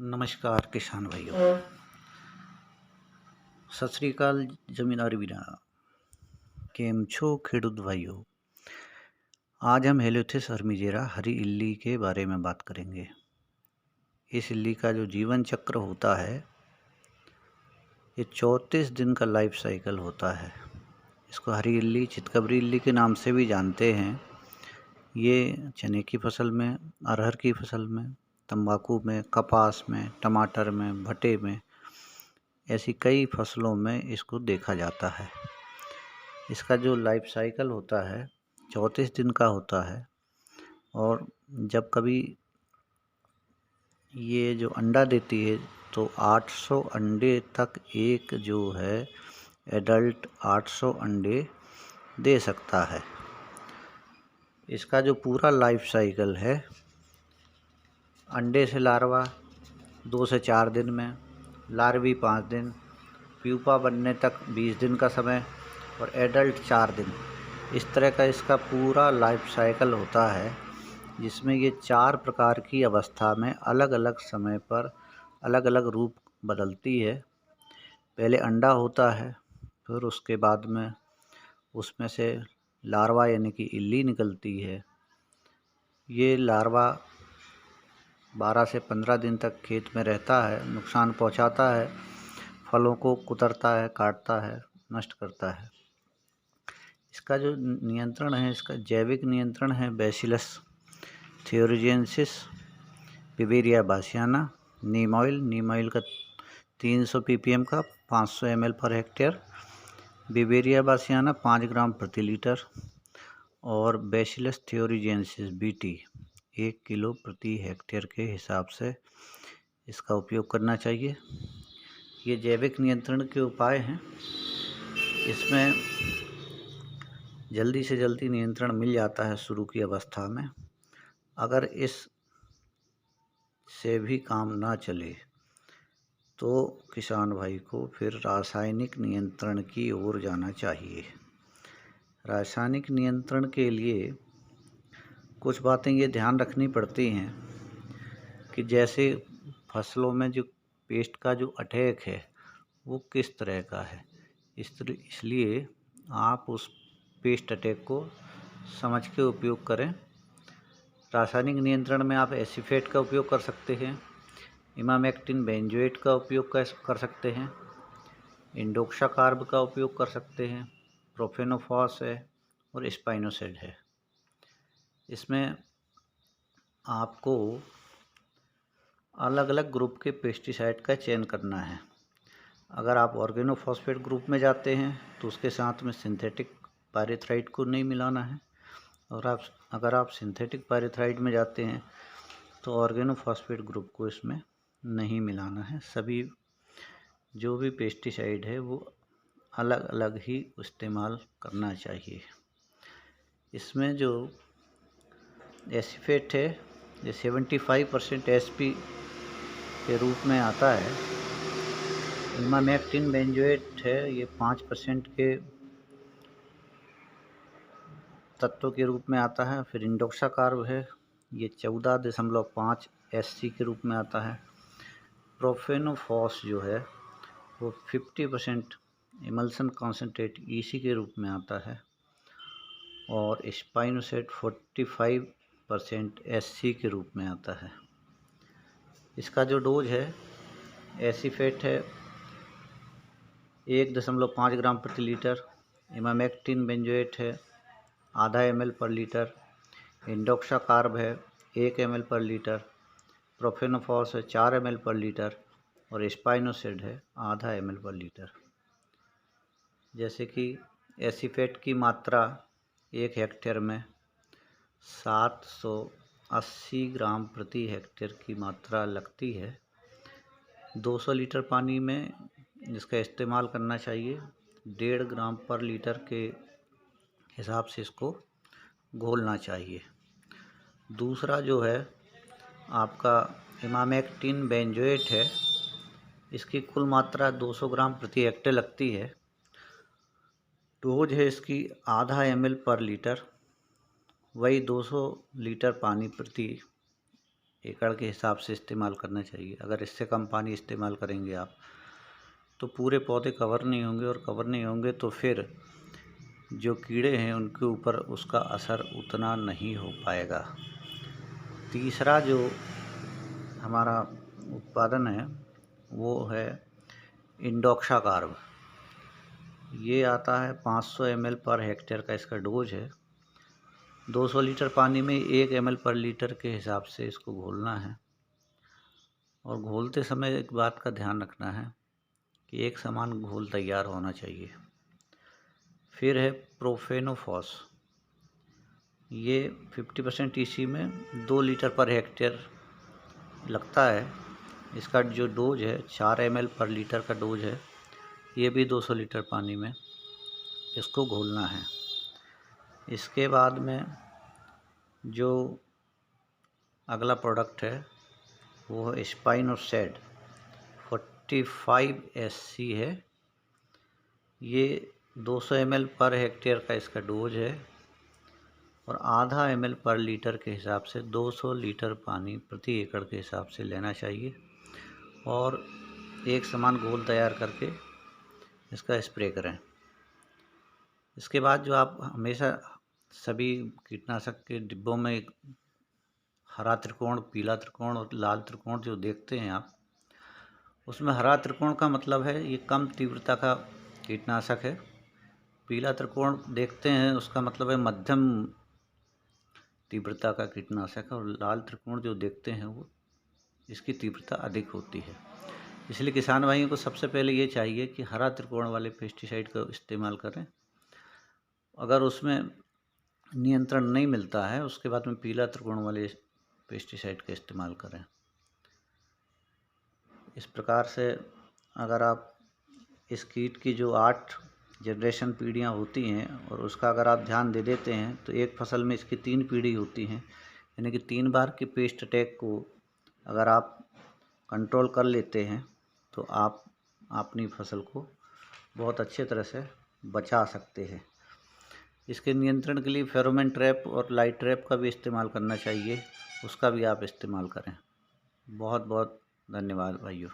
नमस्कार किसान भाइयों। सत श्री अकाल जमींदार वीरा। केम छो खेडूत भाइयों। आज हम हेलियोथेस अर्मीजेरा हरी इल्ली के बारे में बात करेंगे। इस इल्ली का जो जीवन चक्र होता है ये 34 दिन का लाइफ साइकिल होता है। इसको हरी इल्ली, चितकबरी इल्ली के नाम से भी जानते हैं। ये चने की फसल में, अरहर की फसल में, तंबाकू में, कपास में, टमाटर में, भुट्टे में, ऐसी कई फसलों में इसको देखा जाता है। इसका जो लाइफ साइकिल होता है 34 दिन का होता है और जब कभी ये जो अंडा देती है तो 800 अंडे तक एक जो है एडल्ट 800 अंडे दे सकता है। इसका जो पूरा लाइफ साइकिल है, अंडे से लार्वा 2 से 4 दिन में, लार्वी 5 दिन, प्यूपा बनने तक 20 दिन का समय और एडल्ट 4 दिन। इस तरह का इसका पूरा लाइफ साइकिल होता है, जिसमें ये 4 प्रकार की अवस्था में अलग अलग समय पर अलग अलग रूप बदलती है। पहले अंडा होता है, फिर उसके बाद में उसमें से लार्वा यानी कि इल्ली निकलती है। ये लार्वा 12 से 15 दिन तक खेत में रहता है, नुकसान पहुंचाता है, फलों को कुतरता है, काटता है, नष्ट करता है। इसका जो नियंत्रण है, इसका जैविक नियंत्रण है बैसिलस थियोरिजेंसिस, बिवेरिया बासियाना, नीम ऑयल का 300 ppm का 500 ml per hectare, Beauveria bassiana 5 ग्राम प्रति लीटर और बैसिलस थियोरिजेंसिस बीटी 1 किलो प्रति हेक्टेयर के हिसाब से इसका उपयोग करना चाहिए। ये जैविक नियंत्रण के उपाय हैं। इसमें जल्दी से जल्दी नियंत्रण मिल जाता है शुरू की अवस्था में। अगर इस से भी काम ना चले तो किसान भाई को फिर रासायनिक नियंत्रण की ओर जाना चाहिए। रासायनिक नियंत्रण के लिए कुछ बातें ये ध्यान रखनी पड़ती हैं कि जैसे फसलों में जो पेस्ट का जो अटैक है वो किस तरह का है, इसलिए आप उस पेस्ट अटैक को समझ के उपयोग करें। रासायनिक नियंत्रण में आप एसीफेट का उपयोग कर सकते हैं, इमामेक्टिन बेंजोएट का उपयोग कर सकते हैं, इंडोक्साकार्ब का उपयोग कर सकते हैं, प्रोफेनोफॉस है और स्पाइनोसेड है। इसमें आपको अलग अलग ग्रुप के पेस्टिसाइड का चयन करना है। अगर आप ऑर्गेनोफॉस्फेट ग्रुप में जाते हैं तो उसके साथ में सिंथेटिक पायरेथ्राइड को नहीं मिलाना है, और अगर आप सिंथेटिक पायरेथ्राइड में जाते हैं तो ऑर्गेनोफॉस्फेट ग्रुप को इसमें नहीं मिलाना है। सभी जो भी पेस्टिसाइड है वो अलग अलग ही इस्तेमाल करना चाहिए। इसमें जो एसीफेट है ये 75% एसपी के रूप में आता है। इमामेक्टिन बेंजोएट है, ये 5% के तत्व के रूप में आता है। फिर इंडोक्साकार्ब है, ये 14.5 एससी के रूप में आता है। प्रोफेनोफॉस जो है वो 50% इमल्सन कॉन्सेंट्रेट ईसी के रूप में आता है और स्पाइनोसेट 45% एससी के रूप में आता है। इसका जो डोज है, एसीफेट है 1.5 ग्राम प्रति लीटर, इमामेक्टिन बेंजोएट है आधा ml पर लीटर, इंडोक्साकार्ब है 1 ml पर लीटर, प्रोफेनोफॉस है 4 ml पर लीटर और स्पाइनोसेड है आधा ml पर लीटर। जैसे कि एसीफेट की मात्रा 1 हेक्टेयर में 780 ग्राम प्रति हेक्टेयर की मात्रा लगती है। 200 लीटर पानी में इसका इस्तेमाल करना चाहिए। 1.5 ग्राम पर लीटर के हिसाब से इसको घोलना चाहिए। दूसरा जो है आपका इमामेक्टिन बेंजोएट है, इसकी कुल मात्रा 200 ग्राम प्रति हेक्टेयर लगती है। डोज है इसकी आधा ml पर लीटर, वही 200 लीटर पानी प्रति एकड़ के हिसाब से इस्तेमाल करना चाहिए। अगर इससे कम पानी इस्तेमाल करेंगे आप तो पूरे पौधे कवर नहीं होंगे, और कवर नहीं होंगे तो फिर जो कीड़े हैं उनके ऊपर उसका असर उतना नहीं हो पाएगा। तीसरा जो हमारा उत्पादन है वो है इंडोक्सा कार्ब। ये आता है 500 ml पर हेक्टेयर का इसका डोज है। 200 लीटर पानी में 1 ml पर लीटर के हिसाब से इसको घोलना है। और घोलते समय एक बात का ध्यान रखना है कि एक समान घोल तैयार होना चाहिए। फिर है प्रोफेनोफॉस। ये 50% EC में 2 लीटर पर हेक्टेयर लगता है। इसका जो डोज है 4 ml पर लीटर का डोज है। ये भी 200 लीटर पानी में इसको घोलना है। इसके बाद में जो अगला प्रोडक्ट है वो है स्पाइनोसैड 45 SC है। ये 200 ml पर हेक्टेयर का इसका डोज है और आधा ml पर लीटर के हिसाब से 200 लीटर पानी प्रति एकड़ के हिसाब से लेना चाहिए और एक समान घोल तैयार करके इसका स्प्रे करें। इसके बाद जो आप हमेशा सभी कीटनाशक के डिब्बों में हरा त्रिकोण, पीला त्रिकोण और लाल त्रिकोण जो देखते हैं आप, उसमें हरा त्रिकोण का मतलब है ये कम तीव्रता का कीटनाशक है। पीला त्रिकोण देखते हैं उसका मतलब है मध्यम तीव्रता का कीटनाशक है, और लाल त्रिकोण जो देखते हैं वो इसकी तीव्रता अधिक होती है। इसलिए किसान भाइयों को सबसे पहले ये चाहिए कि हरा त्रिकोण वाले पेस्टिसाइड का इस्तेमाल करें। अगर उसमें नियंत्रण नहीं मिलता है उसके बाद में पीला त्रिकोण वाले पेस्टिसाइड का इस्तेमाल करें। इस प्रकार से अगर आप इस कीट की जो 8 जनरेशन पीढ़ियाँ होती हैं और उसका अगर आप ध्यान दे देते हैं तो एक फसल में इसकी 3 पीढ़ी होती हैं, यानी कि 3 बार की पेस्ट अटैक को अगर आप कंट्रोल कर लेते हैं तो आप अपनी फसल को बहुत अच्छे तरह से बचा सकते हैं। इसके नियंत्रण के लिए फेरोमोन ट्रैप और लाइट ट्रैप का भी इस्तेमाल करना चाहिए, उसका भी आप इस्तेमाल करें। बहुत बहुत धन्यवाद भाइयों।